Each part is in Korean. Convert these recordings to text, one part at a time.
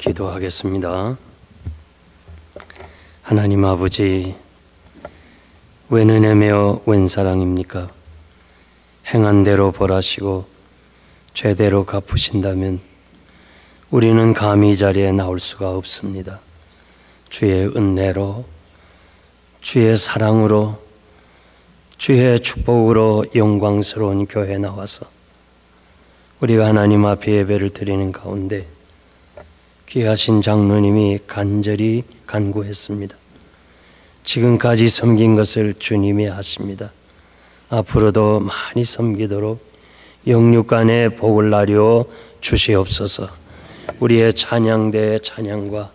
기도하겠습니다. 하나님 아버지, 웬 은혜며 웬 사랑입니까? 행한 대로 벌하시고 죄대로 갚으신다면 우리는 감히 이 자리에 나올 수가 없습니다. 주의 은혜로, 주의 사랑으로, 주의 축복으로 영광스러운 교회에 나와서 우리가 하나님 앞에 예배를 드리는 가운데 귀하신 장로님이 간절히 간구했습니다. 지금까지 섬긴 것을 주님이 하십니다. 앞으로도 많이 섬기도록 영육간의 복을 나려 주시옵소서. 우리의 찬양대의 찬양과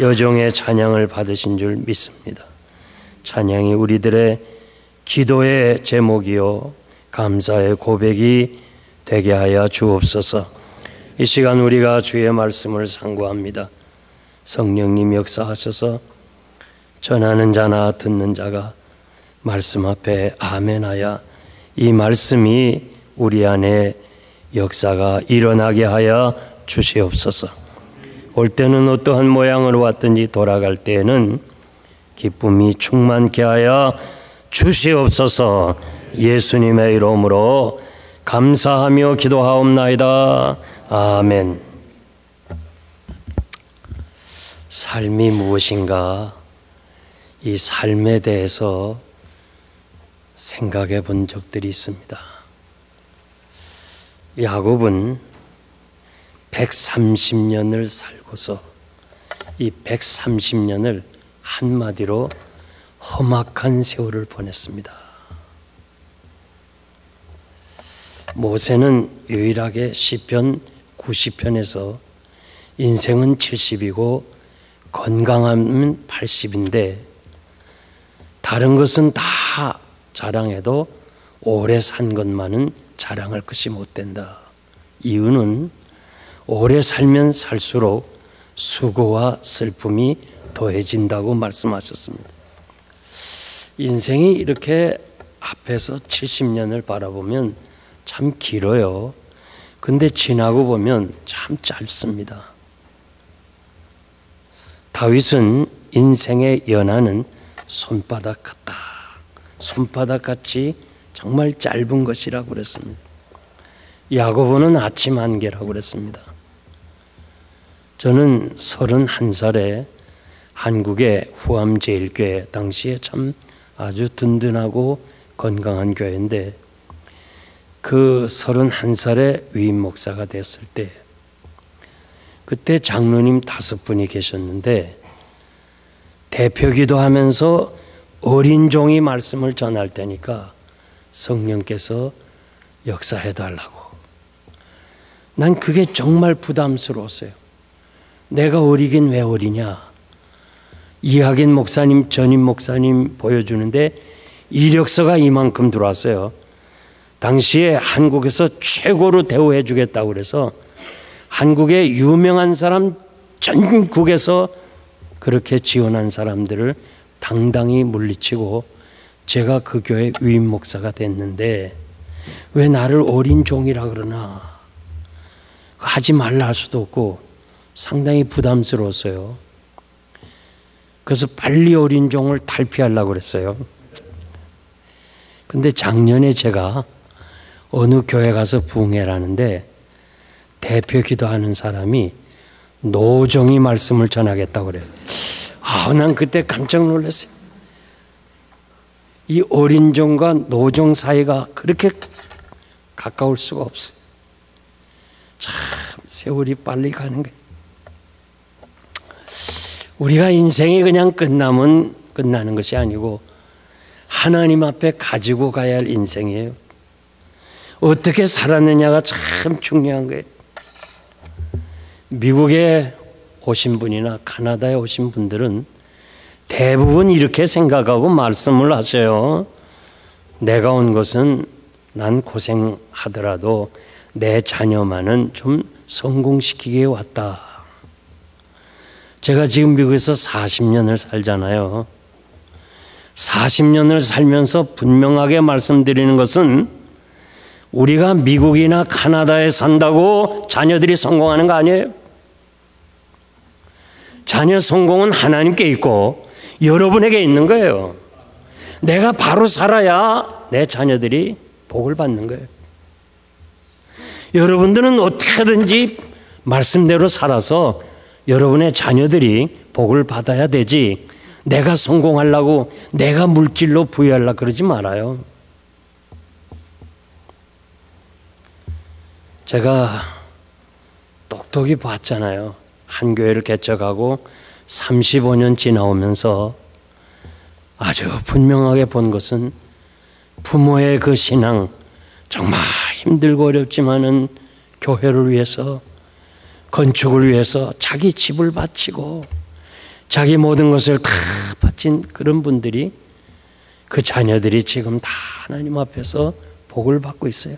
여종의 찬양을 받으신 줄 믿습니다. 찬양이 우리들의 기도의 제목이요 감사의 고백이 되게 하여 주옵소서. 이 시간 우리가 주의 말씀을 상고합니다. 성령님 역사하셔서 전하는 자나 듣는 자가 말씀 앞에 아멘하여 이 말씀이 우리 안에 역사가 일어나게 하여 주시옵소서. 올 때는 어떠한 모양으로 왔든지 돌아갈 때에는 기쁨이 충만케 하여 주시옵소서. 예수님의 이름으로 감사하며 기도하옵나이다. 아멘. 삶이 무엇인가, 이 삶에 대해서 생각해 본 적들이 있습니다. 야곱은 130년을 살고서 이 130년을 한마디로 험악한 세월을 보냈습니다. 모세는 유일하게 시편 90편에서 인생은 70이고 건강하면 80인데 다른 것은 다 자랑해도 오래 산 것만은 자랑할 것이 못 된다. 이유는 오래 살면 살수록 수고와 슬픔이 더해진다고 말씀하셨습니다. 인생이 이렇게 앞에서 70년을 바라보면 참 길어요. 근데 지나고 보면 참 짧습니다. 다윗은 인생의 연하는 손바닥 같다. 손바닥같이 정말 짧은 것이라고 그랬습니다. 야고보는 아침 안개라고 그랬습니다. 저는 31살에 한국의 후암제일교회, 당시에 참 아주 든든하고 건강한 교회인데 그 31살에 위임 목사가 됐을 때 그때 장로님 5분이 계셨는데 대표기도 하면서 어린 종이 말씀을 전할 테니까 성령께서 역사해달라고. 난 그게 정말 부담스러웠어요. 내가 어리긴 왜 어리냐. 이학인 목사님, 전임 목사님 보여주는데 이력서가 이만큼 들어왔어요. 당시에 한국에서 최고로 대우해 주겠다고 그래서 한국의 유명한 사람 전국에서 그렇게 지원한 사람들을 당당히 물리치고 제가 그 교회 위임 목사가 됐는데 왜 나를 어린 종이라 그러나. 하지 말라 할 수도 없고 상당히 부담스러웠어요. 그래서 빨리 어린 종을 탈피하려고 그랬어요. 근데 작년에 제가 어느 교회 가서 부흥회라는데 대표 기도하는 사람이 노종이 말씀을 전하겠다고 그래요. 난 그때 깜짝 놀랐어요. 이 어린 종과 노종 사이가 그렇게 가까울 수가 없어요. 참 세월이 빨리 가는 거예요. 우리가 인생이 그냥 끝나면 끝나는 것이 아니고 하나님 앞에 가지고 가야 할 인생이에요. 어떻게 살았느냐가 참 중요한 거예요. 미국에 오신 분이나 카나다에 오신 분들은 대부분 이렇게 생각하고 말씀을 하세요. 내가 온 것은 난 고생하더라도 내 자녀만은 좀 성공시키기에 왔다. 제가 지금 미국에서 40년을 살잖아요. 40년을 살면서 분명하게 말씀드리는 것은 우리가 미국이나 카나다에 산다고 자녀들이 성공하는 거 아니에요. 자녀 성공은 하나님께 있고 여러분에게 있는 거예요. 내가 바로 살아야 내 자녀들이 복을 받는 거예요. 여러분들은 어떻게든지 말씀대로 살아서 여러분의 자녀들이 복을 받아야 되지, 내가 성공하려고 내가 물질로 부여하려고 그러지 말아요. 제가 똑똑히 봤잖아요. 한 교회를 개척하고 35년 지나오면서 아주 분명하게 본 것은 부모의 그 신앙, 정말 힘들고 어렵지만은 교회를 위해서, 건축을 위해서 자기 집을 바치고 자기 모든 것을 다 바친 그런 분들이, 그 자녀들이 지금 다 하나님 앞에서 복을 받고 있어요.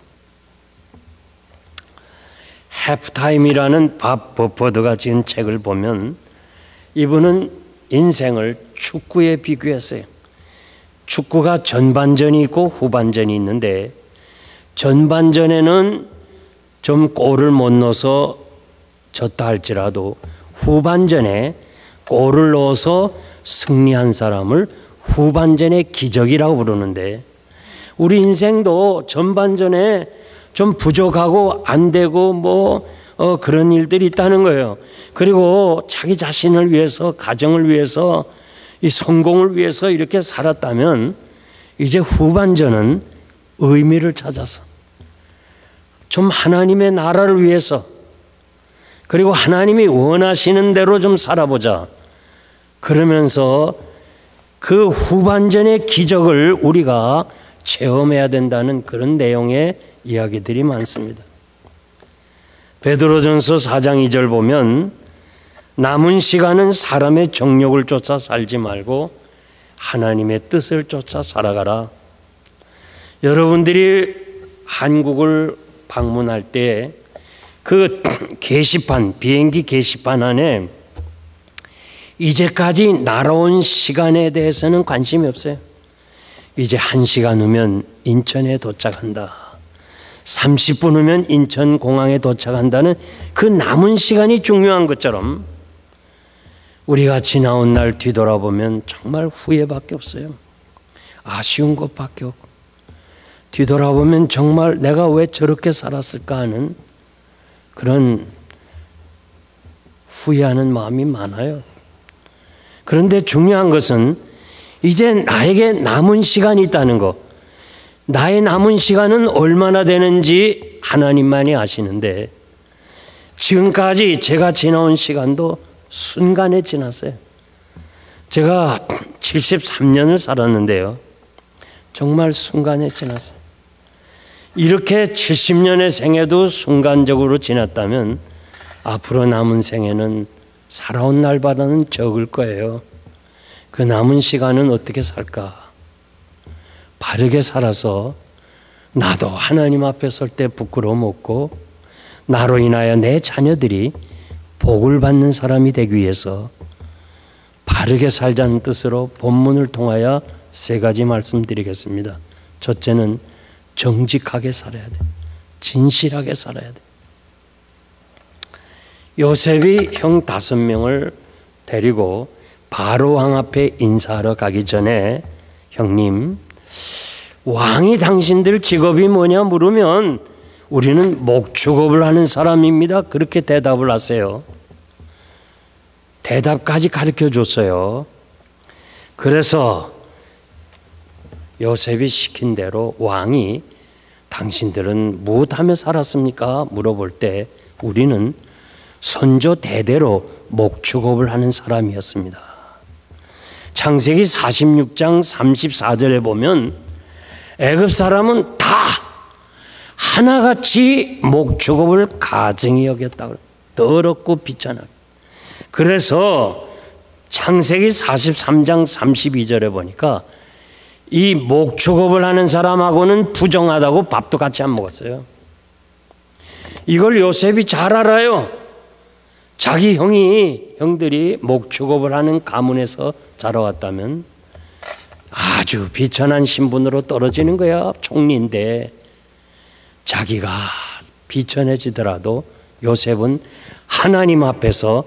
해프타임이라는 밥 버퍼드가 지은 책을 보면 이분은 인생을 축구에 비교했어요. 축구가 전반전이 있고 후반전이 있는데, 전반전에는 좀 골을 못 넣어서 졌다 할지라도 후반전에 골을 넣어서 승리한 사람을 후반전의 기적이라고 부르는데, 우리 인생도 전반전에 좀 부족하고 안 되고 그런 일들이 있다는 거예요. 그리고 자기 자신을 위해서, 가정을 위해서, 이 성공을 위해서 이렇게 살았다면 이제 후반전은 의미를 찾아서 좀 하나님의 나라를 위해서, 그리고 하나님이 원하시는 대로 좀 살아보자. 그러면서 그 후반전의 기적을 우리가 체험해야 된다는 그런 내용의 이야기들이 많습니다. 베드로전서 4장 2절 보면 남은 시간은 사람의 정욕을 쫓아 살지 말고 하나님의 뜻을 쫓아 살아가라. 여러분들이 한국을 방문할 때 그 게시판, 비행기 게시판 안에 이제까지 날아온 시간에 대해서는 관심이 없어요. 이제 1시간 후면 인천에 도착한다. 30분 후면 인천공항에 도착한다는 그 남은 시간이 중요한 것처럼 우리가 지나온 날 뒤돌아보면 정말 후회밖에 없어요. 아쉬운 것밖에 없고, 뒤돌아보면 정말 내가 왜 저렇게 살았을까 하는 그런 후회하는 마음이 많아요. 그런데 중요한 것은 이제 나에게 남은 시간이 있다는 것, 나의 남은 시간은 얼마나 되는지 하나님만이 아시는데, 지금까지 제가 지나온 시간도 순간에 지났어요. 제가 73년을 살았는데요, 정말 순간에 지났어요. 이렇게 70년의 생애도 순간적으로 지났다면 앞으로 남은 생애는 살아온 날보다는 적을 거예요. 그 남은 시간은 어떻게 살까? 바르게 살아서 나도 하나님 앞에 설 때 부끄러움 없고 나로 인하여 내 자녀들이 복을 받는 사람이 되기 위해서 바르게 살자는 뜻으로 본문을 통하여 3가지 말씀드리겠습니다. 첫째는 정직하게 살아야 돼. 진실하게 살아야 돼. 요셉이 형 5명을 데리고 바로 왕 앞에 인사하러 가기 전에, 형님, 왕이 당신들 직업이 뭐냐 물으면 우리는 목축업을 하는 사람입니다. 그렇게 대답을 하세요. 대답까지 가르쳐 줬어요. 그래서 요셉이 시킨 대로 왕이 당신들은 무엇하며 살았습니까? 물어볼 때 우리는 선조 대대로 목축업을 하는 사람이었습니다. 창세기 46장 34절에 보면 애굽 사람은 다 하나같이 목축업을 가증히 여겼다고, 더럽고 비천하게. 그래서 창세기 43장 32절에 보니까 이 목축업을 하는 사람하고는 부정하다고 밥도 같이 안 먹었어요. 이걸 요셉이 잘 알아요. 자기 형들이 목축업을 하는 가문에서 자라왔다면 아주 비천한 신분으로 떨어지는 거야. 총리인데 자기가 비천해지더라도 요셉은 하나님 앞에서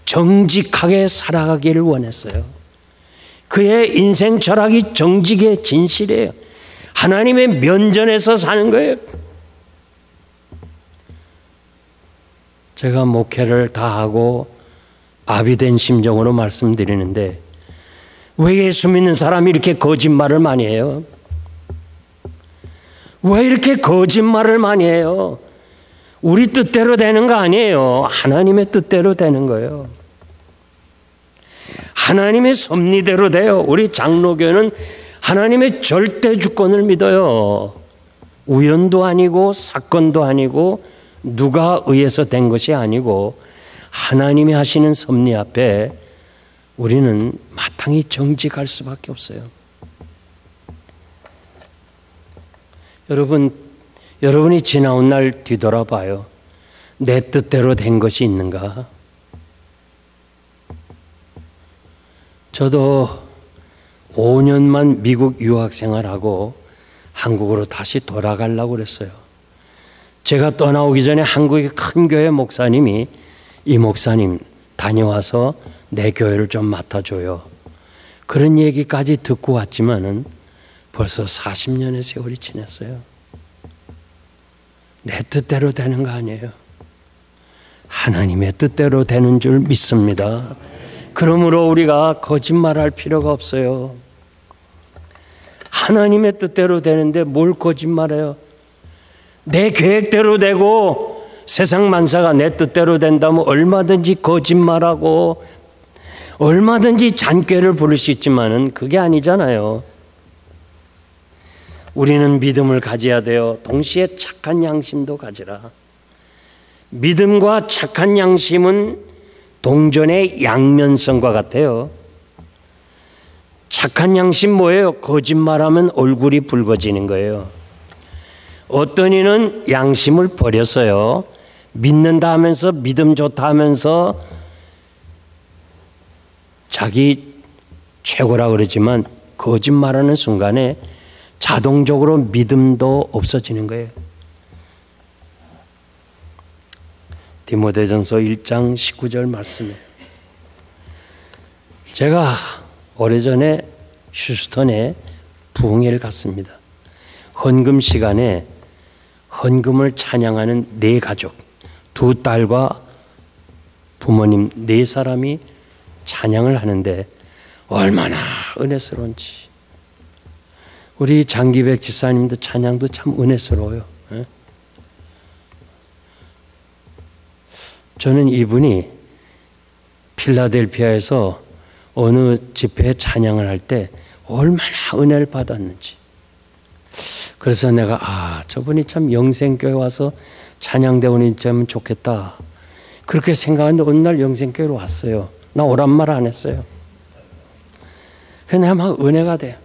정직하게 살아가기를 원했어요. 그의 인생 철학이 정직의 진실이에요. 하나님의 면전에서 사는 거예요. 제가 목회를 다 하고 아비된 심정으로 말씀드리는데 왜 예수 믿는 사람이 이렇게 거짓말을 많이 해요? 왜 이렇게 거짓말을 많이 해요? 우리 뜻대로 되는 거 아니에요. 하나님의 뜻대로 되는 거예요. 하나님의 섭리대로 돼요. 우리 장로교는 하나님의 절대 주권을 믿어요. 우연도 아니고 사건도 아니고 누가 의해서 된 것이 아니고 하나님이 하시는 섭리 앞에 우리는 마땅히 정직할 수밖에 없어요. 여러분이 지나온 날 뒤돌아봐요. 내 뜻대로 된 것이 있는가? 저도 5년만 미국 유학 생활하고 한국으로 다시 돌아가려고 그랬어요. 제가 떠나오기 전에 한국의 큰 교회 목사님이 이 목사님 다녀와서 내 교회를 좀 맡아줘요. 그런 얘기까지 듣고 왔지만은 벌써 40년의 세월이 지났어요. 내 뜻대로 되는 거 아니에요. 하나님의 뜻대로 되는 줄 믿습니다. 그러므로 우리가 거짓말할 필요가 없어요. 하나님의 뜻대로 되는데 뭘 거짓말해요? 내 계획대로 되고 세상 만사가 내 뜻대로 된다면 얼마든지 거짓말하고 얼마든지 잔꾀를 부릴 수 있지만은 그게 아니잖아요. 우리는 믿음을 가져야 돼요. 동시에 착한 양심도 가지라. 믿음과 착한 양심은 동전의 양면성과 같아요. 착한 양심 뭐예요? 거짓말하면 얼굴이 붉어지는 거예요. 어떤 이는 양심을 버렸어요. 믿는다 하면서 믿음 좋다 하면서 자기 최고라 그러지만 거짓말하는 순간에 자동적으로 믿음도 없어지는 거예요. 디모데전서 1장 19절 말씀에 제가 오래전에 휴스턴에 부흥회를 갔습니다. 헌금 시간에 헌금을 찬양하는 네 가족, 두 딸과 부모님 네 사람이 찬양을 하는데 얼마나 은혜스러운지. 우리 장기백 집사님도 찬양도 참 은혜스러워요. 저는 이분이 필라델피아에서 어느 집회에 찬양을 할 때 얼마나 은혜를 받았는지. 그래서 내가 저분이 참 영생교회 와서 찬양대원이 되면 좋겠다 그렇게 생각하는데 어느 날 영생교회로 왔어요. 나 오란 말 안 했어요. 그래서 내가 막 은혜가 돼요.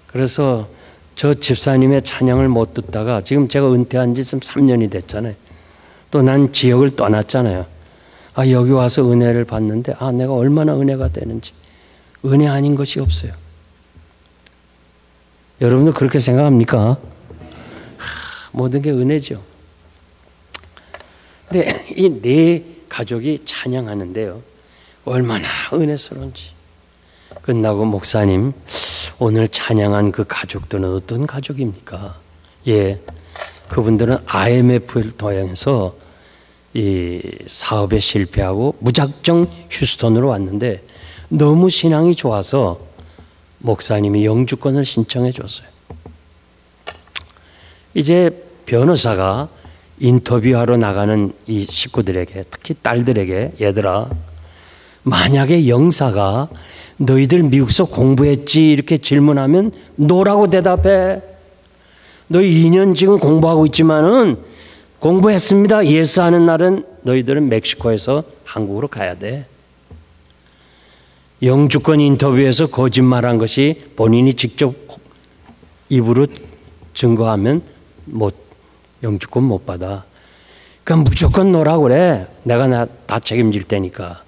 그래서 저 집사님의 찬양을 못 듣다가 지금 제가 은퇴한 지 지금 3년이 됐잖아요. 또 난 지역을 떠났잖아요. 여기 와서 은혜를 받는데 내가 얼마나 은혜가 되는지. 은혜 아닌 것이 없어요. 여러분도 그렇게 생각합니까? 모든 게 은혜죠. 근데 이 네 가족이 찬양하는데요. 얼마나 은혜스러운지. 끝나고 목사님, 오늘 찬양한 그 가족들은 어떤 가족입니까? 그분들은 IMF를 통해서 이 사업에 실패하고 무작정 휴스턴으로 왔는데 너무 신앙이 좋아서 목사님이 영주권을 신청해 줬어요. 이제 변호사가 인터뷰하러 나가는 이 식구들에게, 특히 딸들에게, 얘들아, 만약에 영사가 너희들 미국서 공부했지 이렇게 질문하면 노라고 대답해. 너희 2년 지금 공부하고 있지만은 공부했습니다. 예스 하는 날은 너희들은 멕시코에서 한국으로 가야 돼. 영주권 인터뷰에서 거짓말한 것이 본인이 직접 입으로 증거하면 영주권 못 받아. 그러니까 무조건 노라고 그래. 내가 다 책임질 테니까.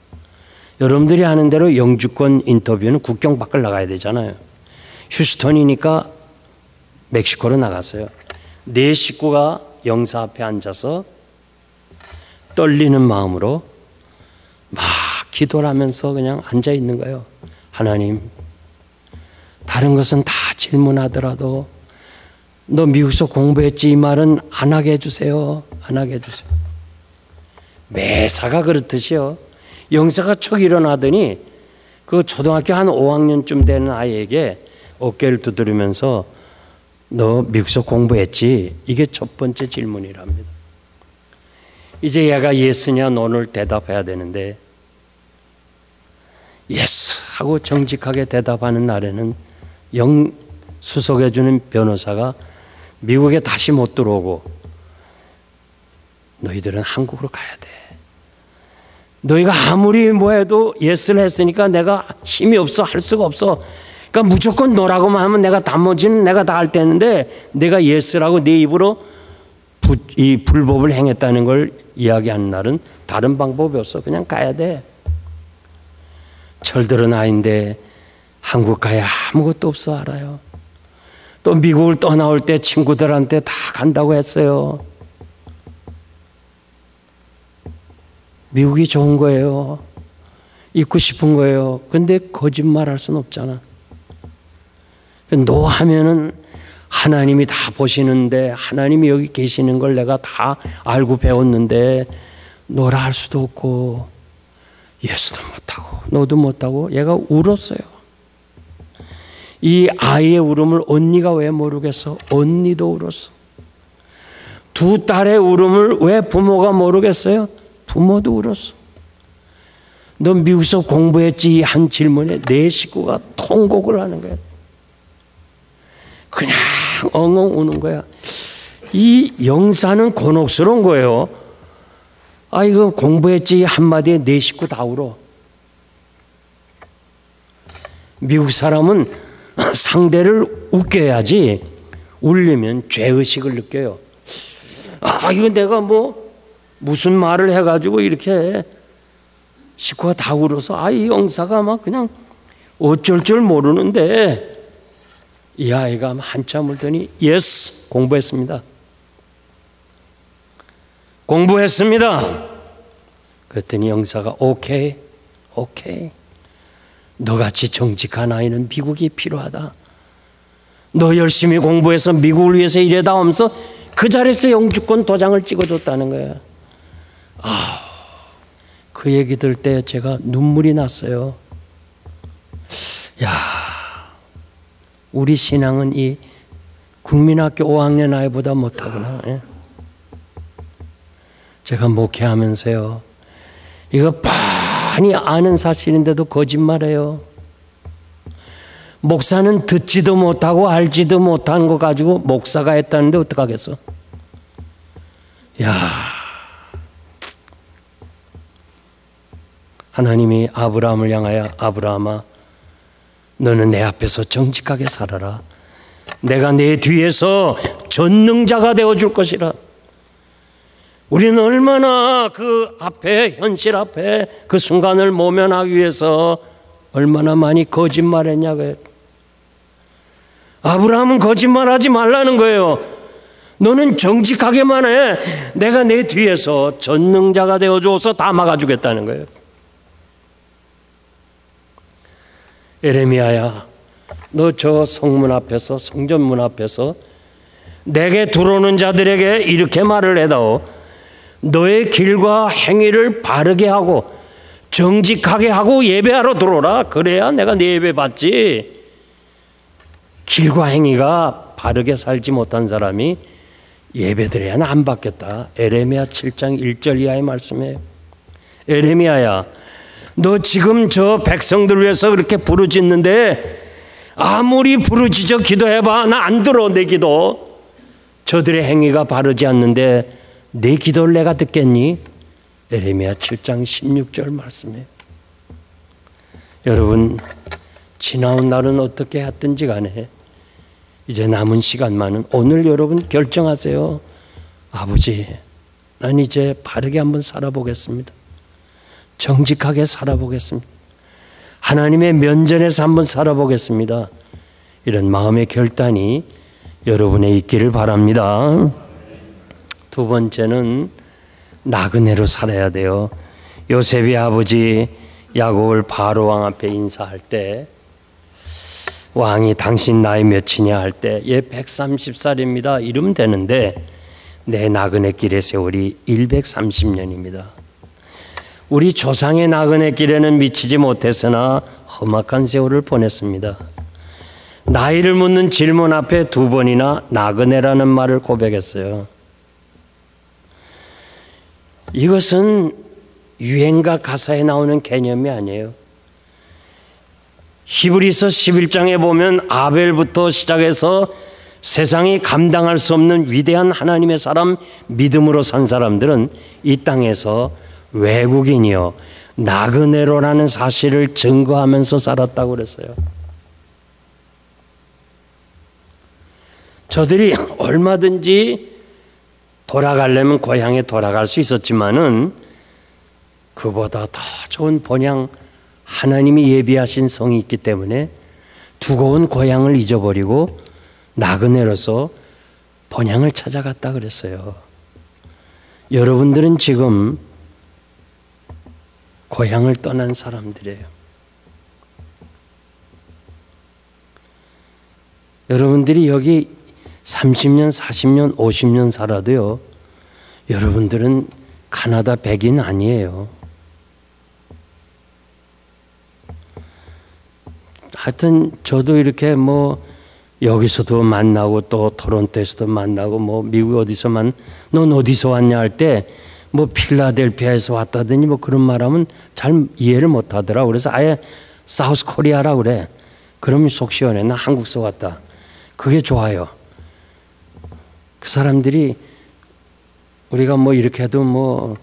여러분들이 하는 대로 영주권 인터뷰는 국경 밖을 나가야 되잖아요. 휴스턴이니까 멕시코로 나갔어요. 네 식구가 영사 앞에 앉아서 떨리는 마음으로 기도를 하면서 그냥 앉아 있는 거예요. 하나님, 다른 것은 다 질문하더라도 너 미국에서 공부했지 이 말은 안 하게 해주세요. 안 하게 해주세요. 매사가 그렇듯이요. 영사가 척 일어나더니 그 초등학교 한 5학년쯤 되는 아이에게 어깨를 두드리면서 너 미국에서 공부했지? 이게 첫 번째 질문이랍니다. 이제 얘가 예스냐 노를 대답해야 되는데 예스 하고 정직하게 대답하는 날에는 수석해주는 변호사가 미국에 다시 못 들어오고 너희들은 한국으로 가야 돼. 너희가 아무리 뭐 해도 예스를 했으니까 내가 힘이 없어 할 수가 없어. 그러니까 무조건 너라고만 하면 내가 나머지는 내가 다 할 때는데 내가 예스라고 네 입으로 이 불법을 행했다는 걸 이야기하는 날은 다른 방법이 없어. 그냥 가야 돼. 철들은 아이인데 한국 가야 아무것도 없어 알아요. 또 미국을 떠나올 때 친구들한테 다 간다고 했어요. 미국이 좋은 거예요. 있고 싶은 거예요. 근데 거짓말할 수는 없잖아. 너 하면은 하나님이 다 보시는데 하나님이 여기 계시는 걸 내가 다 알고 배웠는데 너라 할 수도 없고 예수도 못하고 너도 못하고 얘가 울었어요. 이 아이의 울음을 언니가 왜 모르겠어? 언니도 울었어. 두 딸의 울음을 왜 부모가 모르겠어요? 부모도 울었어. 너 미국에서 공부했지? 한 질문에 내 식구가 통곡을 하는 거야. 그냥 엉엉 우는 거야. 이 영사는 곤혹스러운 거예요. 아, 이거 공부했지? 한마디에 내 식구 다 울어. 미국 사람은 상대를 웃겨야지 울리면 죄의식을 느껴요. 아, 이거 내가 무슨 말을 해가지고 이렇게 식구가 다 울어서 이 영사가 막 그냥 어쩔 줄 모르는데 이 아이가 한참 울더니 예스 공부했습니다. 공부했습니다. 그랬더니 영사가 오케이 너같이 정직한 아이는 미국이 필요하다. 너 열심히 공부해서 미국을 위해서 일해다 하면서 그 자리에서 영주권 도장을 찍어줬다는 거예요. 그 얘기 들을 때 제가 눈물이 났어요. 야, 우리 신앙은 이 국민학교 5학년 아이보다 못하구나. 제가 목회하면서요, 이거 뻔히 아는 사실인데도 거짓말해요. 목사는 듣지도 못하고 알지도 못한 거 가지고 목사가 했다는데 어떡하겠어? 야, 하나님이 아브라함을 향하여 아브라함아, 너는 내 앞에서 정직하게 살아라. 내가 내 뒤에서 전능자가 되어줄 것이라. 우리는 얼마나 그 앞에, 현실 앞에 그 순간을 모면하기 위해서 얼마나 많이 거짓말했냐고요. 아브라함은 거짓말하지 말라는 거예요. 너는 정직하게만 해. 내가 내 뒤에서 전능자가 되어줘서 다 막아주겠다는 거예요. 에레미야야, 너 저 성문 앞에서, 성전문 앞에서 내게 들어오는 자들에게 이렇게 말을 해다오. 너의 길과 행위를 바르게 하고 정직하게 하고 예배하러 들어오라. 그래야 내가 네 예배 받지. 길과 행위가 바르게 살지 못한 사람이 예배드려야 안 받겠다. 에레미야 7장 1절 이하의 말씀이에요. 에레미야야, 너 지금 저 백성들 위해서 그렇게 부르짖는데 아무리 부르짖어 기도해봐 나 안 들어. 내 기도 저들의 행위가 바르지 않는데 내 기도를 내가 듣겠니? 에레미야 7장 16절 말씀이에요. 여러분, 지나온 날은 어떻게 했든지 간에 이제 남은 시간만은 오늘 여러분 결정하세요. 아버지, 난 이제 바르게 한번 살아보겠습니다. 정직하게 살아보겠습니다. 하나님의 면전에서 한번 살아보겠습니다. 이런 마음의 결단이 여러분의 있기를 바랍니다. 두 번째는 나그네로 살아야 돼요. 요셉의 아버지 야곱을 바로 왕 앞에 인사할 때 왕이 당신 나이 몇이냐 할 때 얘 130살입니다 이러면 되는데 내 나그네 길의 세월이 130년입니다. 우리 조상의 나그네 길에는 미치지 못했으나 험악한 세월을 보냈습니다. 나이를 묻는 질문 앞에 2번이나 나그네라는 말을 고백했어요. 이것은 유행가 가사에 나오는 개념이 아니에요. 히브리서 11장에 보면 아벨부터 시작해서 세상이 감당할 수 없는 위대한 하나님의 사람, 믿음으로 산 사람들은 이 땅에서 외국인이요 나그네로라는 사실을 증거하면서 살았다고 그랬어요. 저들이 얼마든지 돌아가려면 고향에 돌아갈 수 있었지만은 그보다 더 좋은 본향, 하나님이 예비하신 성이 있기 때문에 두고 온 고향을 잊어버리고 나그네로서 본향을 찾아갔다 그랬어요. 여러분들은 지금 고향을 떠난 사람들이에요. 여러분들이 여기 30년, 40년, 50년 살아도요, 여러분들은 카나다 백인 아니에요. 하여튼 저도 이렇게 뭐 여기서도 만나고 또 토론토에서도 만나고 뭐 미국 어디서 넌 어디서 왔냐 할 때 뭐 필라델피아에서 왔다더니 뭐 그런 말하면 잘 이해를 못 하더라. 그래서 아예 사우스 코리아라 그래. 그러면 속 시원해. 나 한국서 왔다. 그게 좋아요. 그 사람들이 우리가 뭐 이렇게 해도 뭐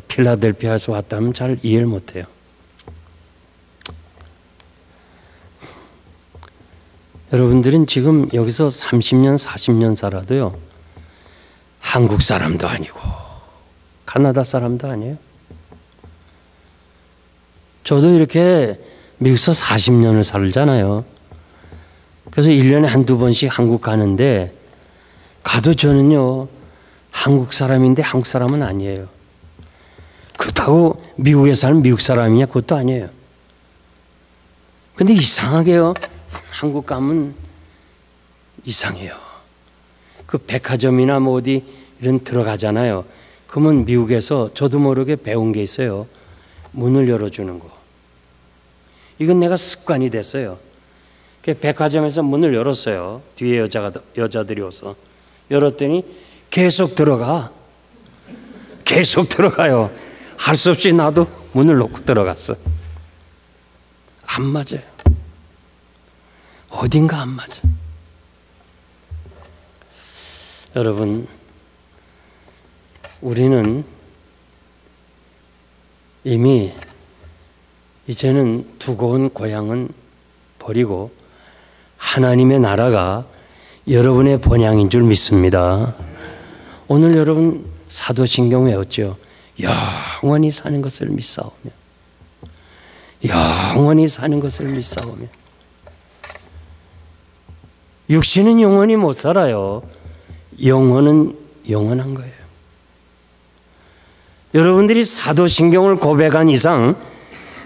필라델피아에서 왔다면 잘 이해를 못 해요. 여러분들은 지금 여기서 30년, 40년 살아도요, 한국 사람도 아니고, 카나다 사람도 아니에요. 저도 이렇게 미국에서 40년을 살잖아요. 그래서 1년에 한두 번씩 한국 가는데, 가도 저는요, 한국 사람인데 한국 사람은 아니에요. 그렇다고 미국에 사는 미국 사람이냐? 그것도 아니에요. 근데 이상하게요, 한국 가면 이상해요. 그 백화점이나 뭐 어디 이런 들어가잖아요. 그러면 미국에서 저도 모르게 배운 게 있어요. 문을 열어주는 거. 이건 내가 습관이 됐어요. 백화점에서 문을 열었어요. 뒤에 여자들이 와서. 열었더니 계속 들어가. 계속 들어가요. 할 수 없이 나도 문을 놓고 들어갔어. 안 맞아요. 어딘가 안 맞아. 여러분, 우리는 이미 이제는 두고 온 고향은 버리고 하나님의 나라가 여러분의 본향인 줄 믿습니다. 오늘 여러분 사도신경 외웠죠? 영원히 사는 것을 믿사오며, 영원히 사는 것을 믿사오며. 육신은 영원히 못 살아요. 영혼은 영원한 거예요. 여러분들이 사도신경을 고백한 이상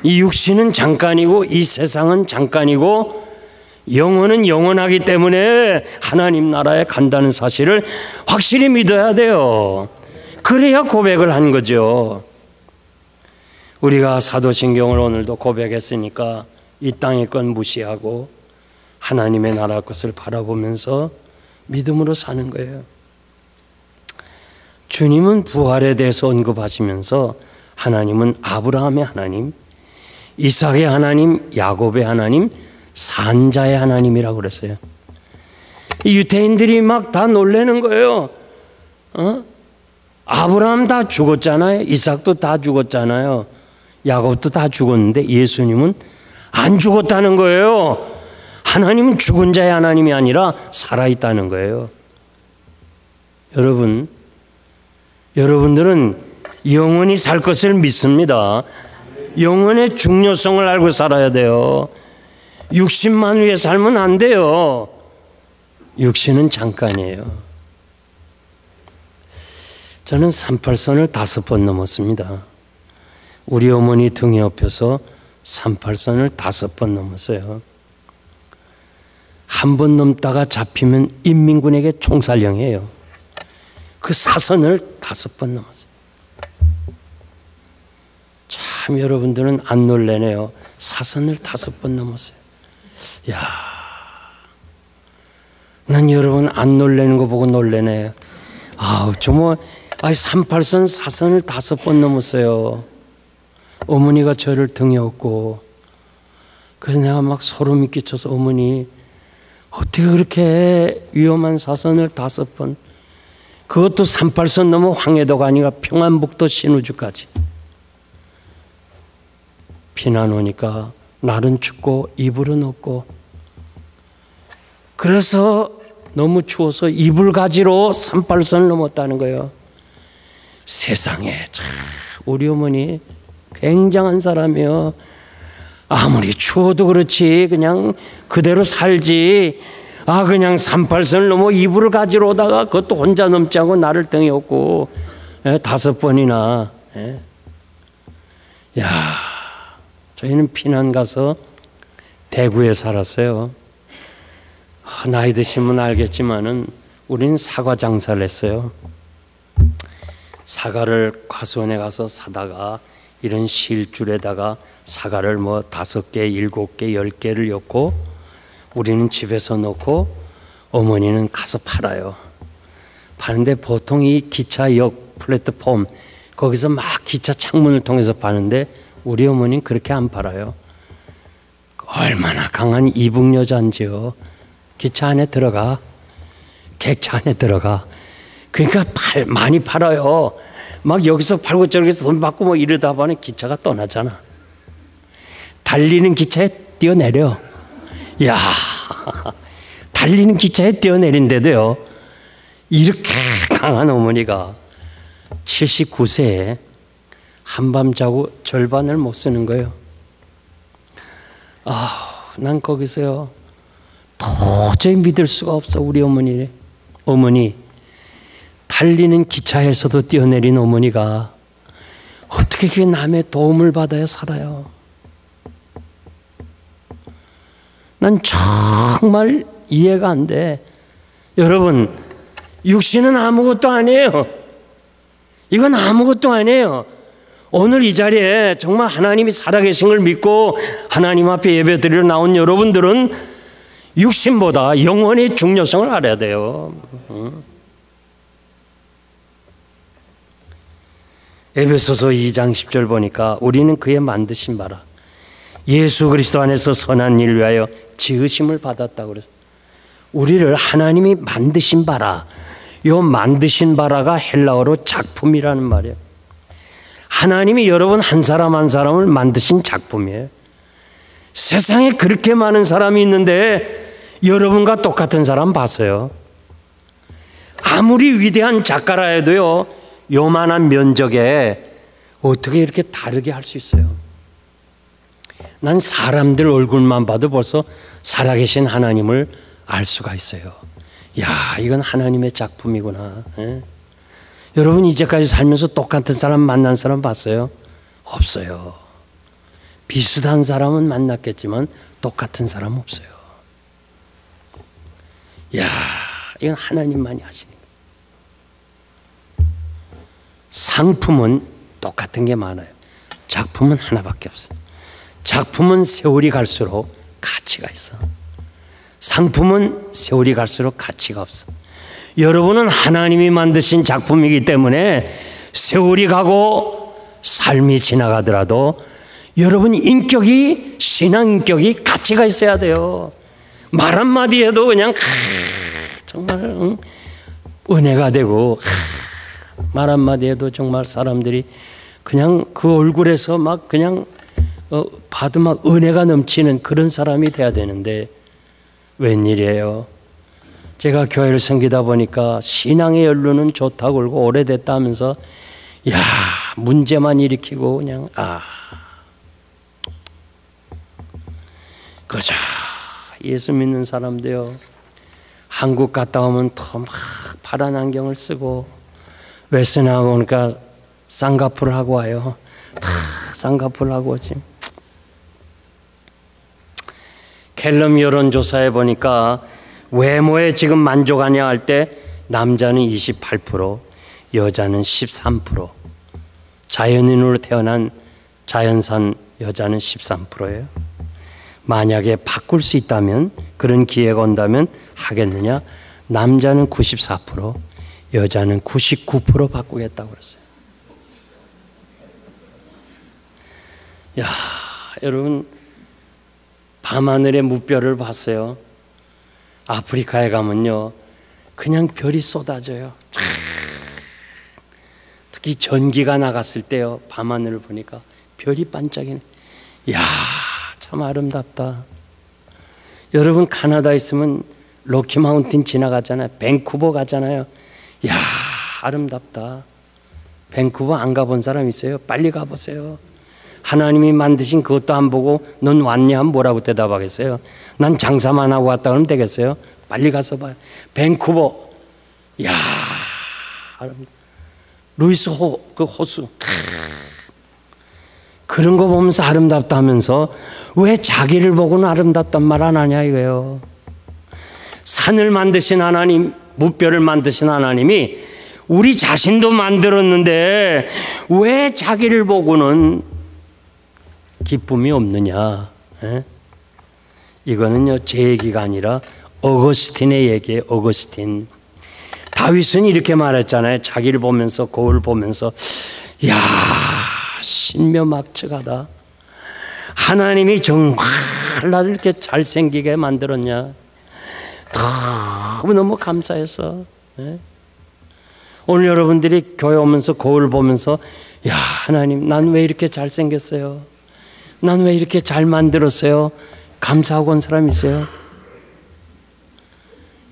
이 육신은 잠깐이고 이 세상은 잠깐이고 영혼은 영원하기 때문에 하나님 나라에 간다는 사실을 확실히 믿어야 돼요. 그래야 고백을 한 거죠. 우리가 사도신경을 오늘도 고백했으니까 이 땅의 건 무시하고 하나님의 나라 것을 바라보면서 믿음으로 사는 거예요. 주님은 부활에 대해서 언급하시면서 하나님은 아브라함의 하나님, 이삭의 하나님, 야곱의 하나님, 산자의 하나님이라고 그랬어요. 이 유대인들이 막 다 놀라는 거예요. 아브라함 다 죽었잖아요. 이삭도 다 죽었잖아요. 야곱도 다 죽었는데 예수님은 안 죽었다는 거예요. 하나님은 죽은 자의 하나님이 아니라 살아있다는 거예요. 여러분들은 영원히 살 것을 믿습니다. 영혼의 중요성을 알고 살아야 돼요. 육신만 위해 살면 안 돼요. 육신은 잠깐이에요. 저는 38선을 5번 넘었습니다. 우리 어머니 등에 업혀서 38선을 5번 넘었어요. 한 번 넘다가 잡히면 인민군에게 총살령이에요. 그 사선을 5번 넘었어요. 참 여러분들은 안 놀래네요. 사선을 5번 넘었어요. 야, 난 여러분 안 놀래는 거 보고 놀래네. 아우, 38선 사선을 5번 넘었어요. 어머니가 저를 등에 업고, 그래서 내가 막 소름이 끼쳐서 어머니 어떻게 그렇게 위험한 사선을 5번, 그것도 38선 넘어 황해도가 아니라 평안북도 신우주까지. 비난 오니까 날은 춥고 이불은 없고, 그래서 너무 추워서 이불 가지로 38선을 넘었다는 거예요. 세상에 참 우리 어머니 굉장한 사람이요. 아무리 추워도 그렇지 그냥 그대로 살지. 그냥 38선을 넘어 이불을 가지러 오다가 그것도 혼자 넘지 않고 나를 등에 업고 5번이나. 야, 저희는 피난 가서 대구에 살았어요. 나이 드신 분 알겠지만은 우리는 사과 장사를 했어요. 사과를 과수원에 가서 사다가 이런 실줄에다가 사과를 5개, 7개, 10개를 엮고 우리는 집에서 넣고 어머니는 가서 팔아요. 파는데 보통 이 기차역 플랫폼 거기서 막 기차 창문을 통해서 파는데 우리 어머니는 그렇게 안 팔아요. 얼마나 강한 이북 여자인지요. 기차 안에 들어가, 객차 안에 들어가. 그러니까 많이 팔아요. 막 여기서 팔고 저기서 돈 받고 이러다 보니 기차가 떠나잖아. 달리는 기차에 뛰어내려. 야, 달리는 기차에 뛰어내린데도요, 이렇게 강한 어머니가 79세에 한밤 자고 절반을 못 쓰는 거예요. 난 거기서요 도저히 믿을 수가 없어. 우리 어머니 달리는 기차에서도 뛰어내린 어머니가 어떻게 그게 남의 도움을 받아야 살아요. 난 정말 이해가 안 돼. 여러분, 육신은 아무것도 아니에요. 이건 아무것도 아니에요. 오늘 이 자리에 정말 하나님이 살아계신 걸 믿고 하나님 앞에 예배드리러 나온 여러분들은 육신보다 영혼의 중요성을 알아야 돼요. 에베소서 2장 10절 보니까 우리는 그의 만드신 바라 예수 그리스도 안에서 선한 일 위하여 지으심을 받았다고 그래서 우리를 하나님이 만드신 바라. 요 만드신 바라가 헬라어로 작품이라는 말이에요. 하나님이 여러분 한 사람 한 사람을 만드신 작품이에요. 세상에 그렇게 많은 사람이 있는데 여러분과 똑같은 사람 봤어요? 아무리 위대한 작가라 해도요, 요만한 면적에 어떻게 이렇게 다르게 할 수 있어요? 난 사람들 얼굴만 봐도 벌써 살아계신 하나님을 알 수가 있어요. 야, 이건 하나님의 작품이구나. 여러분 이제까지 살면서 똑같은 사람 만난 사람 봤어요? 없어요. 비슷한 사람은 만났겠지만 똑같은 사람 없어요. 야, 이건 하나님만이 하시는 거예요. 상품은 똑같은 게 많아요. 작품은 하나밖에 없어요. 작품은 세월이 갈수록 가치가 있어. 상품은 세월이 갈수록 가치가 없어. 여러분은 하나님이 만드신 작품이기 때문에 세월이 가고 삶이 지나가더라도 여러분 인격이, 신앙 인격이 가치가 있어야 돼요. 말 한마디 해도 그냥 정말 은혜가 되고, 말 한마디 해도 정말 사람들이 그냥 그 얼굴에서 막 그냥 봐도 막 은혜가 넘치는 그런 사람이 돼야 되는데 웬일이에요? 제가 교회를 섬기다 보니까 신앙의 연루는 좋다고 그러고 오래됐다 하면서 야, 문제만 일으키고 그냥 그저 예수 믿는 사람도요, 한국 갔다 오면 더 막 파란 안경을 쓰고 웨스나 오니까 쌍꺼풀을 하고 와요. 다 쌍꺼풀 하고 지금. 갤럼 여론조사에 보니까 외모에 지금 만족하냐 할 때 남자는 28%, 여자는 13%, 자연인으로 태어난 자연산 여자는 13%예요. 만약에 바꿀 수 있다면, 그런 기회가 온다면 하겠느냐? 남자는 94%, 여자는 99% 바꾸겠다고 그랬어요. 야, 여러분, 밤하늘의 무별을 봤어요. 아프리카에 가면요, 그냥 별이 쏟아져요. 특히 전기가 나갔을 때요, 밤하늘을 보니까 별이 반짝이네. 이야, 참 아름답다. 여러분, 카나다에 있으면 로키 마운틴 지나가잖아요. 밴쿠버 가잖아요. 이야, 아름답다. 밴쿠버 안 가본 사람 있어요? 빨리 가보세요. 하나님이 만드신 그것도 안 보고 넌 왔냐 하면 뭐라고 대답하겠어요? 난 장사만 하고 왔다 그러면 되겠어요? 빨리 가서 봐요. 밴쿠버, 이야, 아름답다. 루이스 그 호수, 그런 거 보면서 아름답다 하면서 왜 자기를 보고는 아름답단 말 안 하냐 이거예요. 산을 만드신 하나님, 무별을 만드신 하나님이 우리 자신도 만들었는데 왜 자기를 보고는 기쁨이 없느냐. 에? 이거는요, 제 얘기가 아니라 어거스틴의 얘기예요. 어거스틴. 다윗은 이렇게 말했잖아요. 자기를 보면서, 거울 보면서, 이야, 신묘막측하다. 하나님이 정말 나를 이렇게 잘생기게 만들었냐. 너무 감사해서. 네? 오늘 여러분들이 교회 오면서 거울 보면서, 야, 하나님, 난 왜 이렇게 잘생겼어요? 난 왜 이렇게 잘 만들었어요? 감사하고 온 사람 있어요?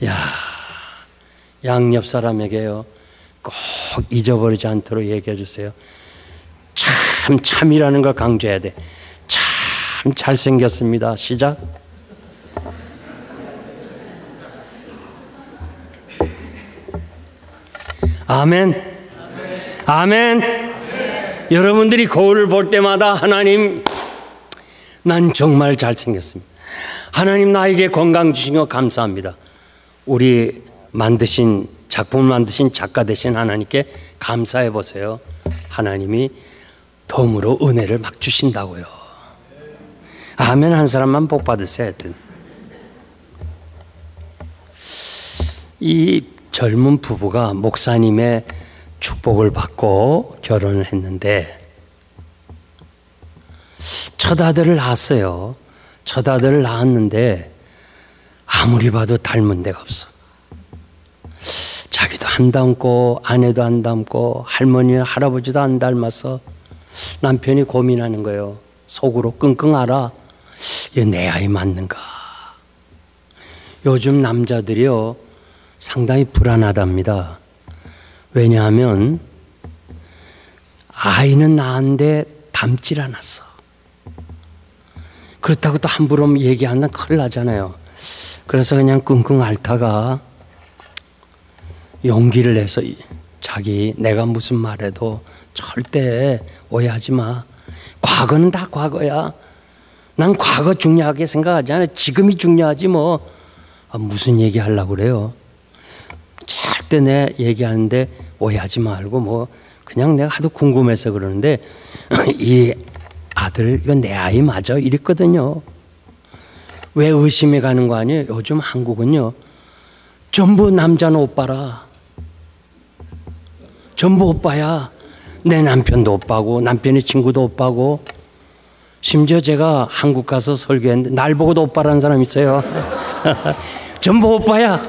야, 양옆 사람에게요, 꼭 잊어버리지 않도록 얘기해 주세요. 참이라는 걸 강조해야 돼. 참 잘생겼습니다. 시작. 아멘. 아멘. 여러분들이 거울을 볼 때마다 하나님, 난 정말 잘생겼습니다. 하나님, 나에게 건강 주신 거 감사합니다. 우리 만드신, 작품을 만드신 작가 되신 하나님께 감사해 보세요. 하나님이 덤으로 은혜를 막 주신다고요. 아멘 한 사람만 복 받으세요. 하여튼 이 젊은 부부가 목사님의 축복을 받고 결혼을 했는데 첫 아들을 낳았어요. 첫 아들을 낳았는데 아무리 봐도 닮은 데가 없어. 자기도 안 닮고 아내도 안 닮고 할머니나 할아버지도 안 닮아서 남편이 고민하는 거예요. 속으로 끙끙 앓아. 이거 내 아이 맞는가? 요즘 남자들이요, 상당히 불안하답니다. 왜냐하면 아이는 낳았는데 닮질 않았어. 그렇다고 또 함부로 얘기하면 큰일 나잖아요. 그래서 그냥 끙끙 앓다가 용기를 내서 자기, 내가 무슨 말해도 절대 오해하지 마. 과거는 다 과거야. 난 과거 중요하게 생각하지 않아. 지금이 중요하지 뭐. 무슨 얘기하려고 그래요. 절대 내 얘기하는데 오해하지 말고 뭐 그냥 내가 하도 궁금해서 그러는데 이 아들, 이건 내 아이 맞아? 이랬거든요. 왜 의심이 가는 거 아니에요? 요즘 한국은요, 전부 남자는 오빠라. 전부 오빠야. 내 남편도 오빠고 남편의 친구도 오빠고. 심지어 제가 한국 가서 설교했는데 날 보고도 오빠라는 사람 있어요. 전부 오빠야.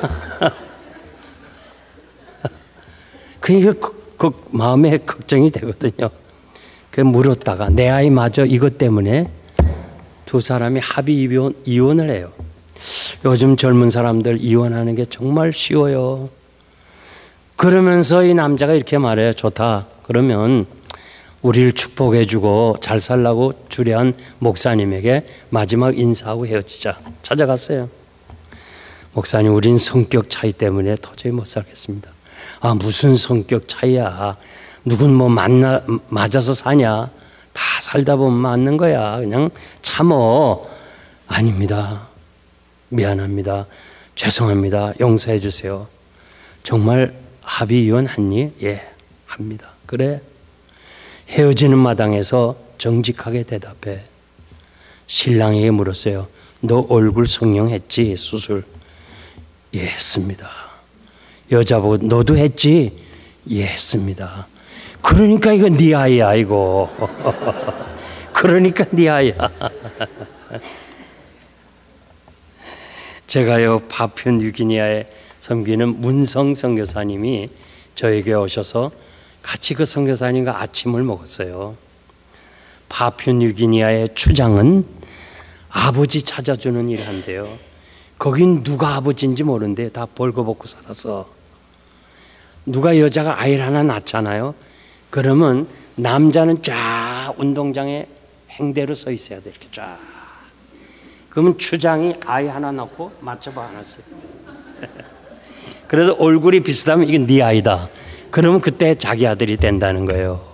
그러니까 그 마음에 걱정이 되거든요. 그 물었다가 내 아이 맞아? 이것 때문에 두 사람이 합의 이혼을 해요. 요즘 젊은 사람들 이혼하는 게 정말 쉬워요. 그러면서 이 남자가 이렇게 말해요. 좋다. 그러면 우리를 축복해주고 잘 살라고 주례한 목사님에게 마지막 인사하고 헤어지자. 찾아갔어요. 목사님, 우린 성격 차이 때문에 도저히 못 살겠습니다. 무슨 성격 차이야. 누군 뭐 맞아서 사냐. 다 살다 보면 맞는 거야. 그냥 참어. 아닙니다. 미안합니다. 죄송합니다. 용서해 주세요. 정말 합의 이혼했니? 예, 합니다. 그래. 헤어지는 마당에서 정직하게 대답해. 신랑에게 물었어요. 너 얼굴 성형했지? 수술. 예, 했습니다. 여자 보고 너도 했지? 예, 했습니다. 그러니까 이거 네 아이야 이거. 그러니까 네 아이야. 제가요 파푸아뉴기니아에 섬기는 문성 선교사님이 저에게 오셔서 같이 그 선교사님과 아침을 먹었어요. 파푸아뉴기니아의 추장은 아버지 찾아주는 일을 한대요. 거긴 누가 아버지인지 모르는데 다 벌거벗고 살아서 누가 여자가 아이를 하나 낳잖아요. 그러면 남자는 쫙 운동장에 행대로 서 있어야 돼. 이렇게 쫙. 그러면 추장이 아이 하나 낳고 맞춰봐 하나씩. 그래서 얼굴이 비슷하면 이게 네 아이다. 그러면 그때 자기 아들이 된다는 거예요.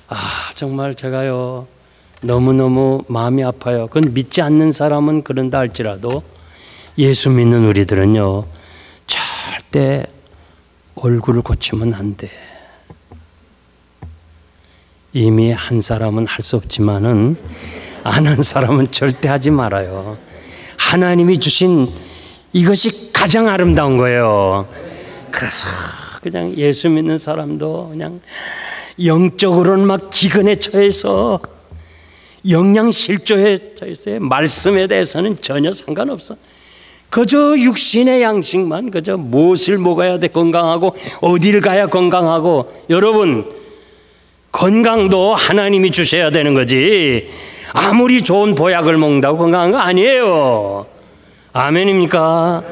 아, 정말 제가요 너무너무 마음이 아파요. 그건 믿지 않는 사람은 그런다 할지라도 예수 믿는 우리들은요 절대 얼굴을 고치면 안 돼. 이미 한 사람은 할 수 없지만은 안 한 사람은 절대 하지 말아요. 하나님이 주신 이것이 가장 아름다운 거예요. 그래서 그냥 예수 믿는 사람도 그냥 영적으로는 막 기근에 처해서 영양실조에 처해서 말씀에 대해서는 전혀 상관없어. 그저 육신의 양식만, 그저 무엇을 먹어야 돼 건강하고 어디를 가야 건강하고. 여러분, 건강도 하나님이 주셔야 되는 거지 아무리 좋은 보약을 먹는다고 건강한 거 아니에요. 아멘입니까?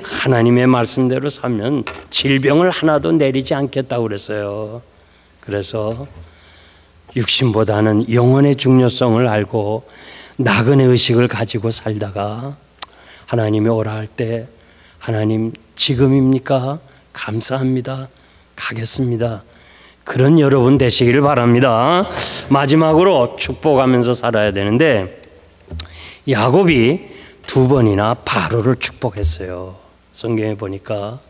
하나님의 말씀대로 살면 질병을 하나도 내리지 않겠다고 그랬어요. 그래서 육신보다는 영혼의 중요성을 알고 나그네 의식을 가지고 살다가 하나님이 오라 할 때 하나님 지금입니까? 감사합니다. 가겠습니다. 그런 여러분 되시기를 바랍니다. 마지막으로 축복하면서 살아야 되는데 야곱이 2번이나 바로를 축복했어요. 성경에 보니까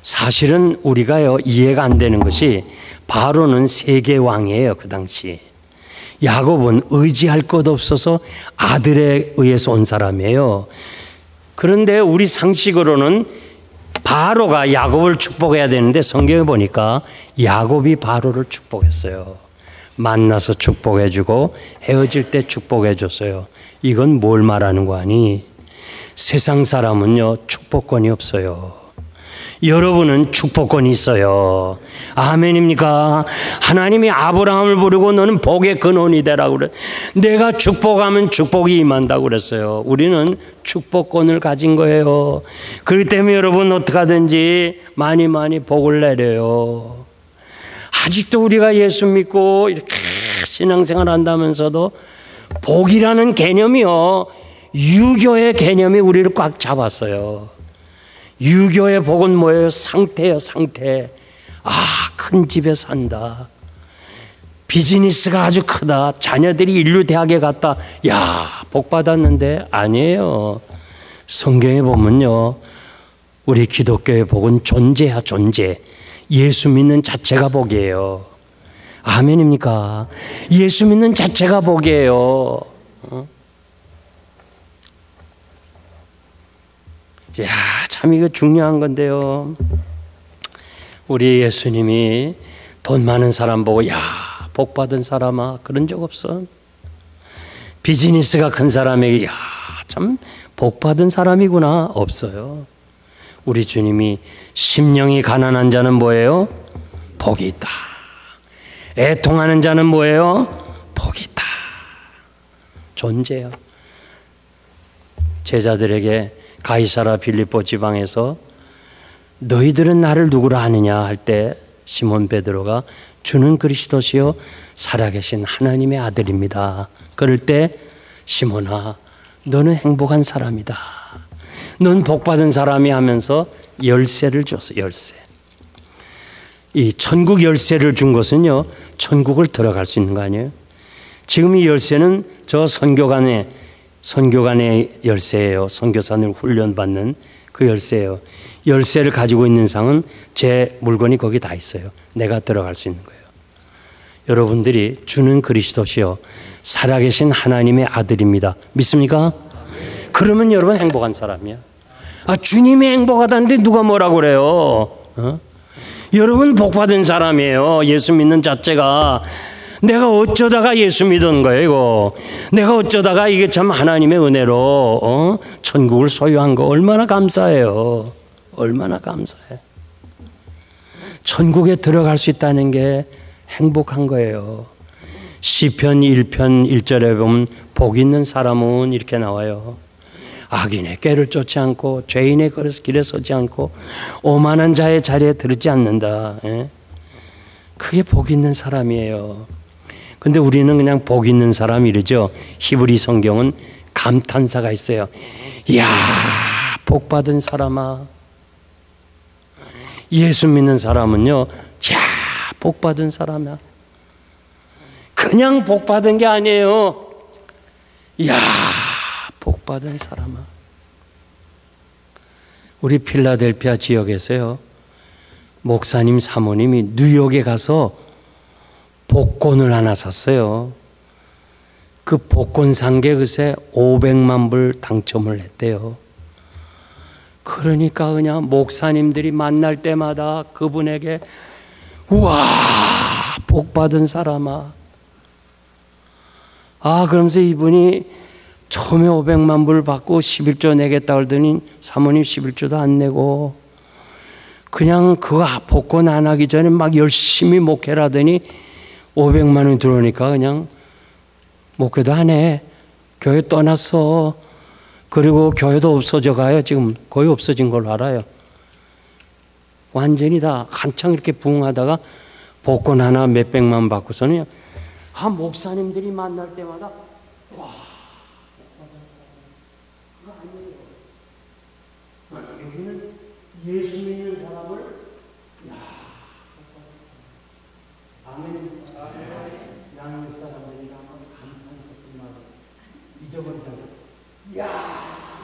사실은 우리가요 이해가 안 되는 것이 바로는 세계 왕이에요. 그 당시 야곱은 의지할 것 없어서 아들에 의해서 온 사람이에요. 그런데 우리 상식으로는 바로가 야곱을 축복해야 되는데 성경에 보니까 야곱이 바로를 축복했어요. 만나서 축복해주고 헤어질 때 축복해줬어요. 이건 뭘 말하는 거 아니? 세상 사람은요 축복권이 없어요. 여러분은 축복권이 있어요. 아멘입니까? 하나님이 아브라함을 부르고 너는 복의 근원이 되라고 그래. 내가 축복하면 축복이 임한다고 그랬어요. 우리는 축복권을 가진 거예요. 그렇기 때문에 여러분 어떡하든지 많이 복을 내려요. 아직도 우리가 예수 믿고 이렇게 신앙생활 한다면서도 복이라는 개념이요 유교의 개념이 우리를 꽉 잡았어요. 유교의 복은 뭐예요? 상태예요, 상태. 아, 큰 집에 산다. 비즈니스가 아주 크다. 자녀들이 인류 대학에 갔다. 야, 복 받았는데 아니에요. 성경에 보면요, 우리 기독교의 복은 존재야, 존재. 예수 믿는 자체가 복이에요. 아멘입니까? 예수 믿는 자체가 복이에요. 야, 참 이거 중요한 건데요. 우리 예수님이 돈 많은 사람 보고 야, 복 받은 사람아 그런 적 없어. 비즈니스가 큰 사람에게 야, 참 복 받은 사람이구나 없어요. 우리 주님이 심령이 가난한 자는 뭐예요? 복이 있다. 애통하는 자는 뭐예요? 복이 있다. 존재요. 제자들에게 가이사라 빌립보 지방에서 너희들은 나를 누구라 하느냐 할 때 시몬 베드로가 주는 그리스도시요 살아계신 하나님의 아들입니다. 그럴 때 시몬아 너는 행복한 사람이다. 넌 복받은 사람이 하면서 열쇠를 줬어. 열쇠. 이 천국 열쇠를 준 것은요, 천국을 들어갈 수 있는 거 아니에요? 지금 이 열쇠는 저 선교관의 열쇠예요. 선교사를 훈련받는 그 열쇠예요. 열쇠를 가지고 있는 상은 제 물건이 거기 다 있어요. 내가 들어갈 수 있는 거예요. 여러분들이 주는 그리스도시요 살아계신 하나님의 아들입니다. 믿습니까? 그러면 여러분 행복한 사람이야. 주님이 행복하다는데 누가 뭐라고 그래요? 여러분 복받은 사람이에요. 예수 믿는 자체가. 내가 어쩌다가 예수 믿은 거예요, 이거. 내가 어쩌다가 이게 참 하나님의 은혜로 천국을 소유한 거 얼마나 감사해요. 얼마나 감사해. 천국에 들어갈 수 있다는 게 행복한 거예요. 시편 1편 1절에 보면 복 있는 사람은 이렇게 나와요. 악인의 꾀를 쫓지 않고 죄인의 길에 서지 않고 오만한 자의 자리에 들지 않는다. 그게 복 있는 사람이에요. 근데 우리는 그냥 복 있는 사람 이러죠. 히브리 성경은 감탄사가 있어요. 이야, 복 받은 사람아. 예수 믿는 사람은요, 자, 복 받은 사람이야. 그냥 복 받은 게 아니에요. 이야, 복 받은 사람아. 우리 필라델피아 지역에서요, 목사님 사모님이 뉴욕에 가서 복권을 하나 샀어요. 그 복권 산 게 글쎄 500만 불 당첨을 했대요. 그러니까 그냥 목사님들이 만날 때마다 그분에게 우와, 복 받은 사람아. 그러면서 이분이 처음에 500만 불 받고 11조 내겠다 그러더니 사모님 11조도 안 내고 그냥 그거 복권 안 하기 전에 막 열심히 목회를 하더니 500만 원이 들어오니까 그냥 목회도 안 해. 교회 떠났어. 그리고 교회도 없어져 가요. 지금 거의 없어진 걸로 알아요. 완전히 다 한창 이렇게 부흥하다가 복권 하나 몇백만 받고서는 목사님들이 만날 때마다 와, 그거 아니에요. 여기는 예수 믿는 사람을 아멘. 양육 사람들이 한번 감탄했었던 말 잊어버리다. 이야,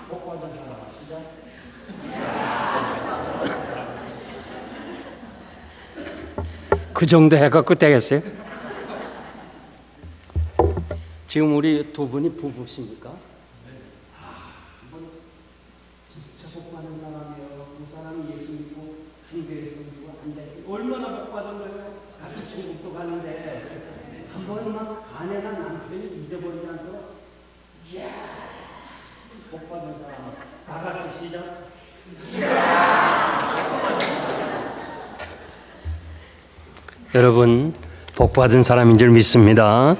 복 받은 사람 시작. 그 정도 해갖고 되겠어요? 지금 우리 두 분이 부부십니까? 진짜 복 받은 사람이에요. 두 사람이 예수 믿고 한 교회에서 믿고 한데 얼마나 복 받은 거예요? 같이 천국도 가는데 한 번만 아내나 남편이 잊어버리지 않도록 이야, 복 받은 사람 다 같이 시작. 여러분 복 받은 사람인 줄 믿습니다.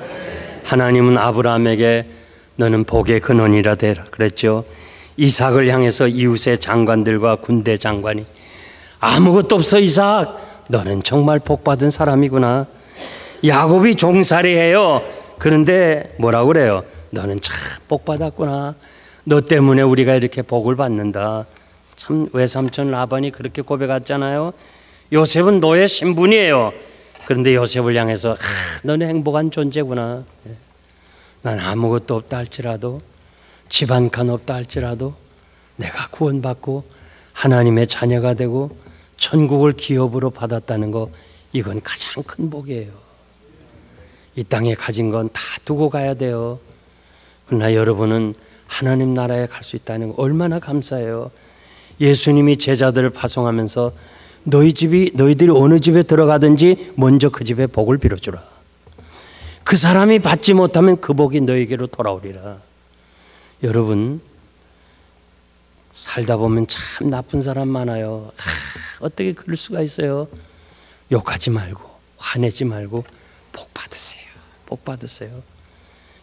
하나님은 아브라함에게 너는 복의 근원이라 되라 그랬죠. 이삭을 향해서 이웃의 장관들과 군대 장관이 아무것도 없어 이삭, 너는 정말 복 받은 사람이구나. 야곱이 종살이해요. 그런데 뭐라고 그래요? 너는 참 복 받았구나. 너 때문에 우리가 이렇게 복을 받는다. 참 외삼촌 라반이 그렇게 고백했잖아요. 요셉은 너의 신분이에요. 그런데 요셉을 향해서 너는 행복한 존재구나. 난 아무것도 없다 할지라도, 집 한 칸 없다 할지라도 내가 구원받고 하나님의 자녀가 되고 천국을 기업으로 받았다는 거, 이건 가장 큰 복이에요. 이 땅에 가진 건 다 두고 가야 돼요. 그러나 여러분은 하나님 나라에 갈 수 있다는 거 얼마나 감사해요. 예수님이 제자들을 파송하면서 너희들이 어느 집에 들어가든지 먼저 그 집에 복을 빌어주라. 그 사람이 받지 못하면 그 복이 너에게로 돌아오리라. 여러분 살다 보면 참 나쁜 사람 많아요. 어떻게 그럴 수가 있어요? 욕하지 말고 화내지 말고 복 받으세요. 복 받으세요.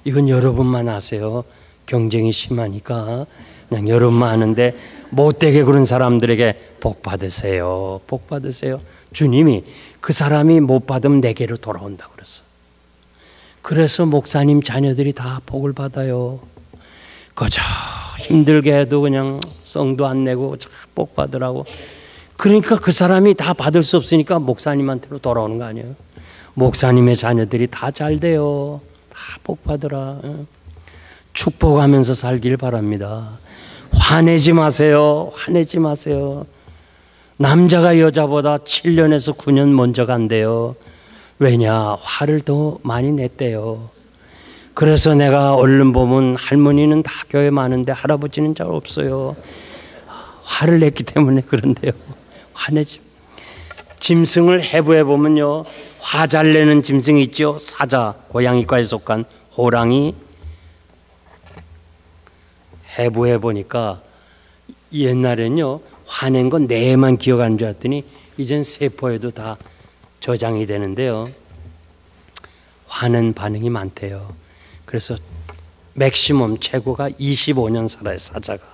이건 여러분만 아세요. 경쟁이 심하니까 그냥 여러분만 아는데 못되게 그런 사람들에게 복 받으세요. 복 받으세요. 주님이 그 사람이 못 받으면 내게로 돌아온다고 그랬어. 그래서 목사님 자녀들이 다 복을 받아요. 그저 힘들게 해도 그냥 성도 안 내고 복 받으라고 그러니까 그 사람이 다 받을 수 없으니까 목사님한테로 돌아오는 거 아니에요? 목사님의 자녀들이 다 잘 돼요. 다 복 받으라. 축복하면서 살길 바랍니다. 화내지 마세요. 화내지 마세요. 남자가 여자보다 7년에서 9년 먼저 간대요. 왜냐? 화를 더 많이 냈대요. 그래서 내가 얼른 보면 할머니는 다 교회 많은데 할아버지는 잘 없어요. 화를 냈기 때문에 그런데요. 화내지. 짐승을 해부해 보면요, 화 잘 내는 짐승이 있죠. 사자, 고양이과에 속한 호랑이. 해부해 보니까 옛날엔요, 화낸 건 뇌에만 기억하는 줄 알았더니 이젠 세포에도 다 저장이 되는데요. 화는 반응이 많대요. 그래서 맥시멈 최고가 25년 살아요, 사자가.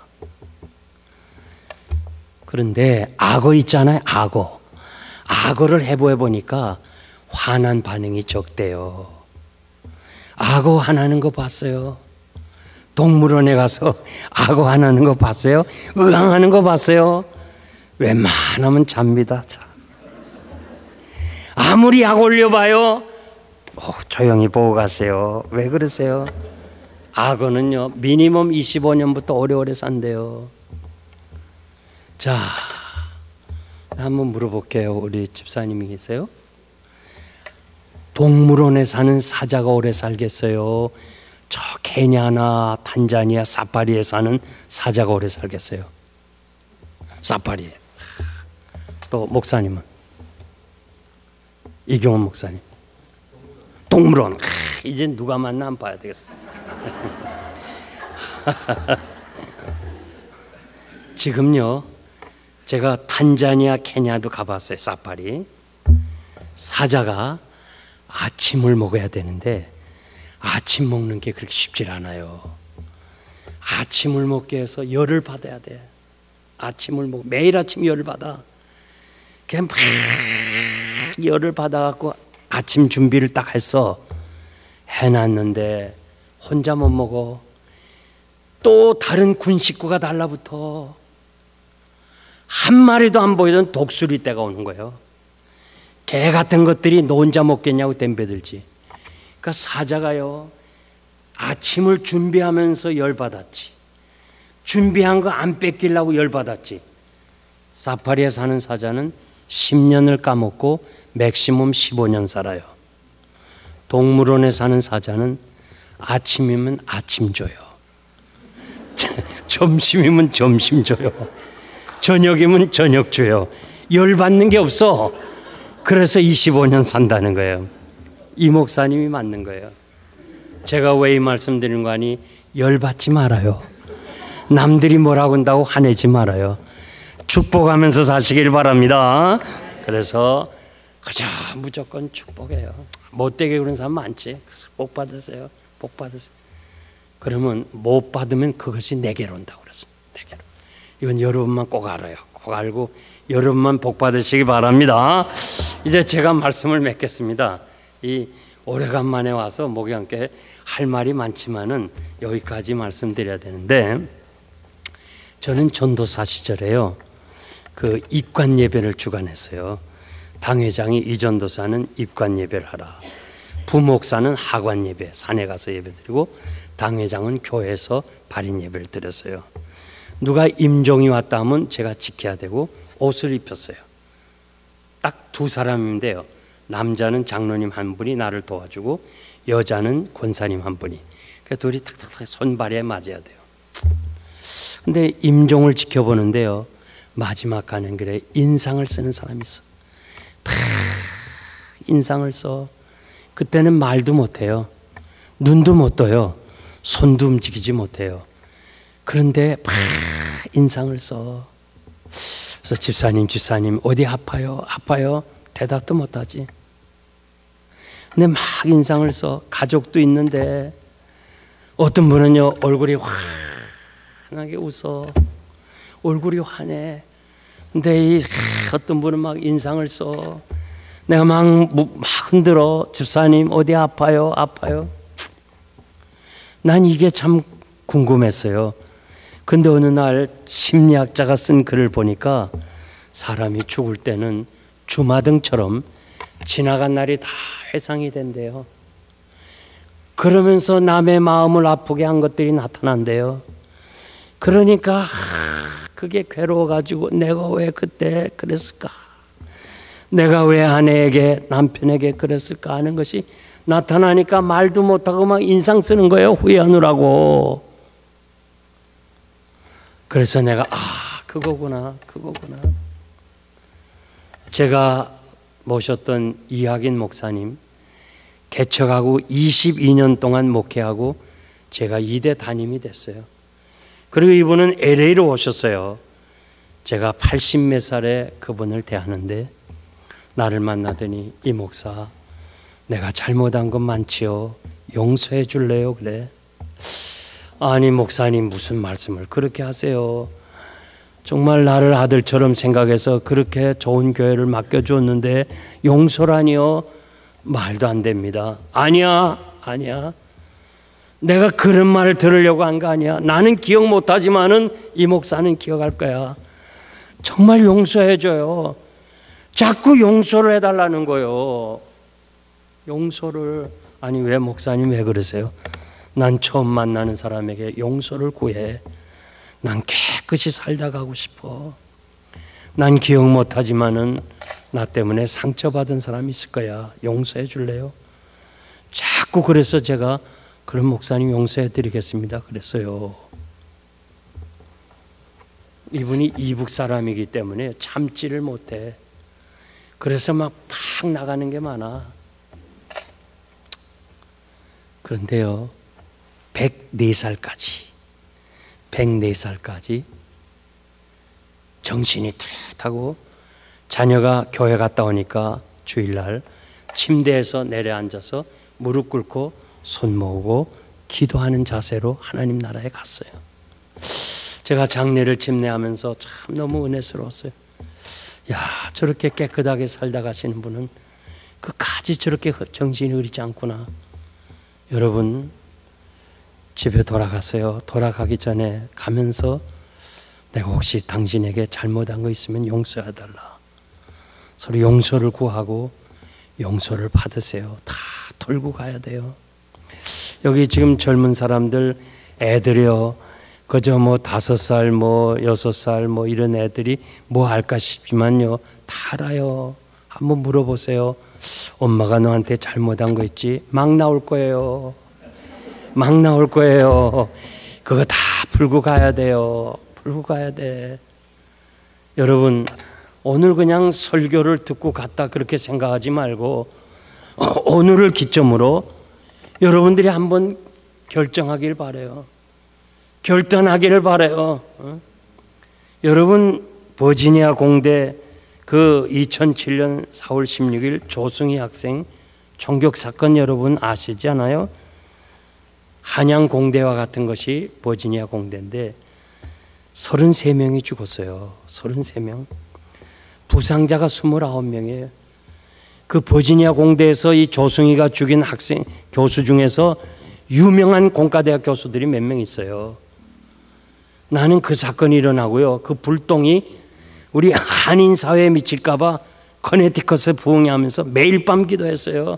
그런데 악어 있잖아요, 악어. 악어를 해부해 보니까 화난 반응이 적대요. 악어 화나는 거 봤어요? 동물원에 가서 악어 화나는 거 봤어요? 으앙하는 거 봤어요? 웬만하면 잡니다. 아무리 약 올려봐요. 조용히 보고 가세요. 왜 그러세요? 악어는요, 미니멈 25년부터 오래오래 산대요. 자, 한번 물어볼게요. 우리 집사님이 계세요? 동물원에 사는 사자가 오래 살겠어요? 저 케냐나 탄자니아 사파리에 사는 사자가 오래 살겠어요? 사파리에. 또 목사님은? 이경원 목사님. 동물원. 이제 누가 만나 안 봐야 되겠어. 지금요, 제가 탄자니아, 케냐도 가봤어요. 사파리. 사자가 아침을 먹어야 되는데 아침 먹는 게 그렇게 쉽질 않아요. 아침을 먹기 위해서 열을 받아야 돼. 아침을 먹 매일 아침 열을 받아. 그냥 막 열을 받아갖고 아침 준비를 딱 해서 해놨는데 혼자 못 먹어. 또 다른 군 식구가 달라붙어. 한 마리도 안 보이던 독수리 떼가 오는 거예요. 개 같은 것들이 너 혼자 먹겠냐고 덤벼들지. 그러니까 사자가요, 아침을 준비하면서 열받았지. 준비한 거 안 뺏기려고 열받았지. 사파리에 사는 사자는 10년을 까먹고 맥시멈 15년 살아요. 동물원에 사는 사자는 아침이면 아침 줘요. 점심이면 점심 줘요. 저녁이면 저녁 줘요. 열받는 게 없어. 그래서 25년 산다는 거예요. 이 목사님이 맞는 거예요. 제가 왜 이 말씀 드리는 거 아니? 열받지 말아요. 남들이 뭐라고 한다고 화내지 말아요. 축복하면서 사시길 바랍니다. 그래서 그저 무조건 축복해요. 못되게 그런 사람 많지. 복 받으세요. 복 받으세요. 그러면 못 받으면 그것이 내게로 온다고 그랬어요. 내게로. 이건 여러분만 꼭 알아요. 꼭 알고 여러분만 복 받으시기 바랍니다. 이제 제가 말씀을 맺겠습니다. 이 오래간만에 와서 목양께 할 말이 많지만은 여기까지 말씀드려야 되는데, 저는 전도사 시절에요, 그 입관 예배를 주관했어요. 당회장이 이 전도사는 입관 예배를 하라, 부목사는 하관 예배, 산에 가서 예배드리고, 당회장은 교회에서 발인 예배를 드렸어요. 누가 임종이 왔다 하면 제가 지켜야 되고 옷을 입혔어요. 딱 두 사람인데요, 남자는 장로님 한 분이 나를 도와주고 여자는 권사님 한 분이. 그래서 둘이 탁탁탁 손발에 맞아야 돼요. 근데 임종을 지켜보는데요, 마지막 가는 길에 인상을 쓰는 사람이 있어. 탁 인상을 써. 그때는 말도 못해요. 눈도 못 떠요. 손도 움직이지 못해요. 그런데 막 인상을 써. 그래서 집사님 어디 아파요? 아파요? 대답도 못하지. 근데 막 인상을 써. 가족도 있는데 어떤 분은요, 얼굴이 환하게 웃어. 얼굴이 환해. 근데 이 어떤 분은 막 인상을 써. 내가 막 흔들어. 집사님 어디 아파요? 아파요? 난 이게 참 궁금했어요. 근데 어느 날 심리학자가 쓴 글을 보니까 사람이 죽을 때는 주마등처럼 지나간 날이 다 회상이 된대요. 그러면서 남의 마음을 아프게 한 것들이 나타난대요. 그러니까 그게 괴로워가지고 내가 왜 그때 그랬을까? 내가 왜 아내에게 남편에게 그랬을까 하는 것이 나타나니까 말도 못하고 막 인상 쓰는 거예요. 후회하느라고. 그래서 내가 그거구나. 제가 모셨던 이학인 목사님 개척하고 22년 동안 목회하고 제가 2대 담임이 됐어요. 그리고 이분은 LA로 오셨어요. 제가 80몇 살에 그분을 대하는데 나를 만나더니 이 목사 내가 잘못한 건 많지요. 용서해 줄래요? 그래. 아니 목사님 무슨 말씀을 그렇게 하세요. 정말 나를 아들처럼 생각해서 그렇게 좋은 교회를 맡겨줬는데 용서라니요? 말도 안 됩니다. 아니야. 내가 그런 말을 들으려고 한 거 아니야. 나는 기억 못하지만은 이 목사는 기억할 거야. 정말 용서해줘요. 자꾸 용서를 해달라는 거예요. 용서를. 아니 왜 목사님 왜 그러세요? 난 처음 만나는 사람에게 용서를 구해. 난 깨끗이 살다 가고 싶어. 난 기억 못하지만은 나 때문에 상처받은 사람이 있을 거야. 용서해 줄래요? 자꾸 그래서 제가 그럼 목사님 용서해 드리겠습니다 그랬어요. 이분이 이북 사람이기 때문에 참지를 못해. 그래서 막 팍 나가는 게 많아. 그런데요 104살까지 정신이 뚜렷하고 자녀가 교회 갔다 오니까 주일날 침대에서 내려앉아서 무릎 꿇고 손 모으고 기도하는 자세로 하나님 나라에 갔어요. 제가 장례를 집례하면서 참 너무 은혜스러웠어요. 야, 저렇게 깨끗하게 살다 가시는 분은 끝까지 저렇게 정신이 흐리지 않구나. 여러분 집에 돌아가세요. 돌아가기 전에 가면서 내가 혹시 당신에게 잘못한 거 있으면 용서해달라. 서로 용서를 구하고 용서를 받으세요. 다 털고 가야 돼요. 여기 지금 젊은 사람들 애들이요. 그저 뭐 5살, 뭐 6살, 뭐 이런 애들이 뭐 할까 싶지만요. 다 알아요. 한번 물어보세요. 엄마가 너한테 잘못한 거 있지? 막 나올 거예요. 막 나올 거예요. 그거 다 풀고 가야 돼요. 풀고 가야 돼. 여러분, 오늘 그냥 설교를 듣고 갔다 그렇게 생각하지 말고 오늘을 기점으로 여러분들이 한번 결정하길 바라요. 결단하기를 바라요. 여러분 버지니아 공대 그 2007년 4월 16일 조승희 학생 총격 사건 여러분 아시지 않아요? 한양 공대와 같은 것이 버지니아 공대인데 33명이 죽었어요. 33명. 부상자가 29명이에요. 그 버지니아 공대에서 이 조승희가 죽인 학생 교수 중에서 유명한 공과대학 교수들이 몇 명 있어요. 나는 그 사건이 일어나고요. 그 불똥이 우리 한인 사회에 미칠까봐 커네티컷에 부흥하면서 매일 밤 기도했어요.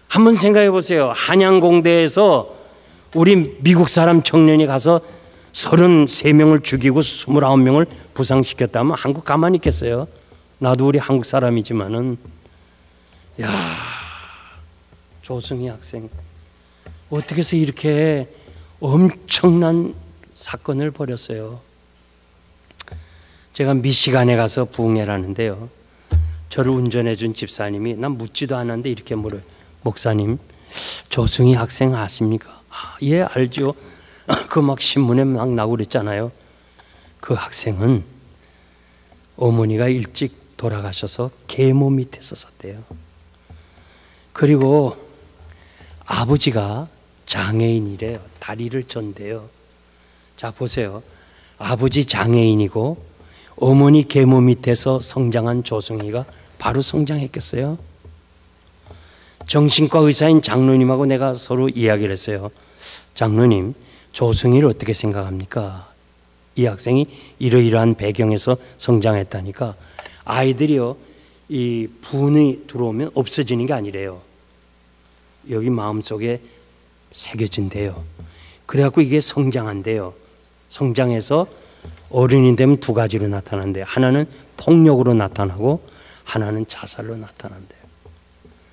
한번 생각해 보세요. 한양공대에서 우리 미국 사람 청년이 가서 33명을 죽이고 29명을 부상시켰다면 한국 가만히 있겠어요? 나도 우리 한국 사람이지만은 야, 조승희 학생 어떻게 해서 이렇게 엄청난 사건을 벌였어요. 제가 미시간에 가서 부흥회를 하는데요. 저를 운전해 준 집사님이 난 묻지도 않았는데 이렇게 물어요. 목사님, 조승희 학생 아십니까? 아, 예, 알죠. 그 막 신문에 막 나오고 그랬잖아요. 그 학생은 어머니가 일찍 돌아가셔서 계모 밑에서 샀대요. 그리고 아버지가 장애인이래요. 다리를 전대요. 자, 보세요. 아버지 장애인이고 어머니 계모 밑에서 성장한 조승희가 바로 성장했겠어요? 정신과 의사인 장로님하고 내가 서로 이야기를 했어요. 장로님, 조승희를 어떻게 생각합니까? 이 학생이 이러이러한 배경에서 성장했다니까 아이들이요, 이 분이 들어오면 없어지는 게 아니래요. 여기 마음속에 새겨진대요. 그래갖고 이게 성장한대요. 성장해서 어른이 되면 두 가지로 나타난대요. 하나는 폭력으로 나타나고 하나는 자살로 나타난대요.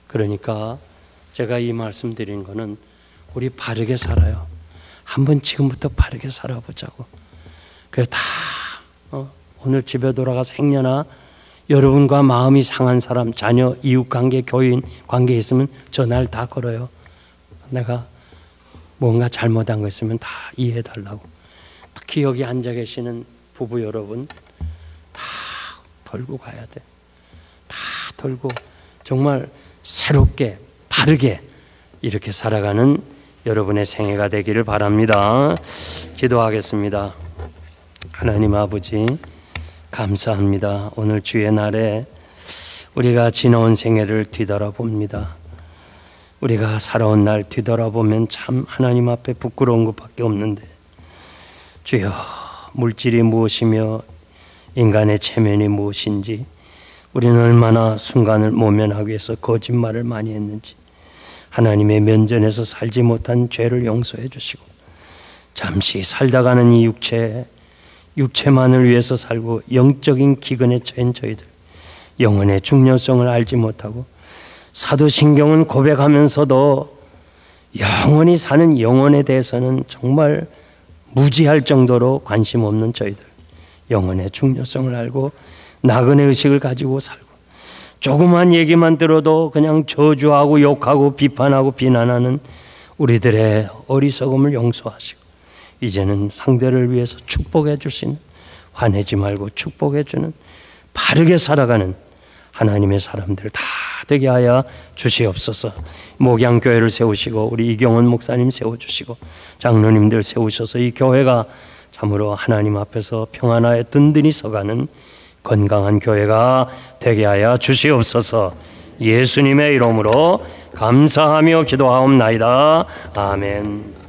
그러니까 제가 이 말씀 드리는 거는 우리 바르게 살아요. 한번 지금부터 바르게 살아보자고. 그래 다 오늘 집에 돌아가서 행여나 여러분과 마음이 상한 사람, 자녀, 이웃관계, 교인 관계에 있으면 전화를 다 걸어요. 내가 뭔가 잘못한 거 있으면 다 이해해달라고. 특히 여기 앉아 계시는 부부 여러분 다 덜고 가야 돼. 다 덜고 정말 새롭게 바르게 이렇게 살아가는 여러분의 생애가 되기를 바랍니다. 기도하겠습니다. 하나님 아버지 감사합니다. 오늘 주의 날에 우리가 지나온 생애를 뒤돌아봅니다. 우리가 살아온 날 뒤돌아보면 참 하나님 앞에 부끄러운 것밖에 없는데 주여 물질이 무엇이며 인간의 체면이 무엇인지 우리는 얼마나 순간을 모면하기 위해서 거짓말을 많이 했는지 하나님의 면전에서 살지 못한 죄를 용서해 주시고 잠시 살다가는 이 육체만을 위해서 살고 영적인 기근에 처한 저희들 영혼의 중요성을 알지 못하고 사도신경은 고백하면서도 영원히 사는 영혼에 대해서는 정말 무지할 정도로 관심 없는 저희들 영혼의 중요성을 알고 나그네 의식을 가지고 살고 조그만 얘기만 들어도 그냥 저주하고 욕하고 비판하고 비난하는 우리들의 어리석음을 용서하시고 이제는 상대를 위해서 축복해 줄 수 있는 화내지 말고 축복해 주는 바르게 살아가는 하나님의 사람들 다 되게 하여 주시옵소서. 목양교회를 세우시고 우리 이경원 목사님 세워주시고 장로님들 세우셔서 이 교회가 참으로 하나님 앞에서 평안하에 든든히 서가는 건강한 교회가 되게 하여 주시옵소서. 예수님의 이름으로 감사하며 기도하옵나이다. 아멘.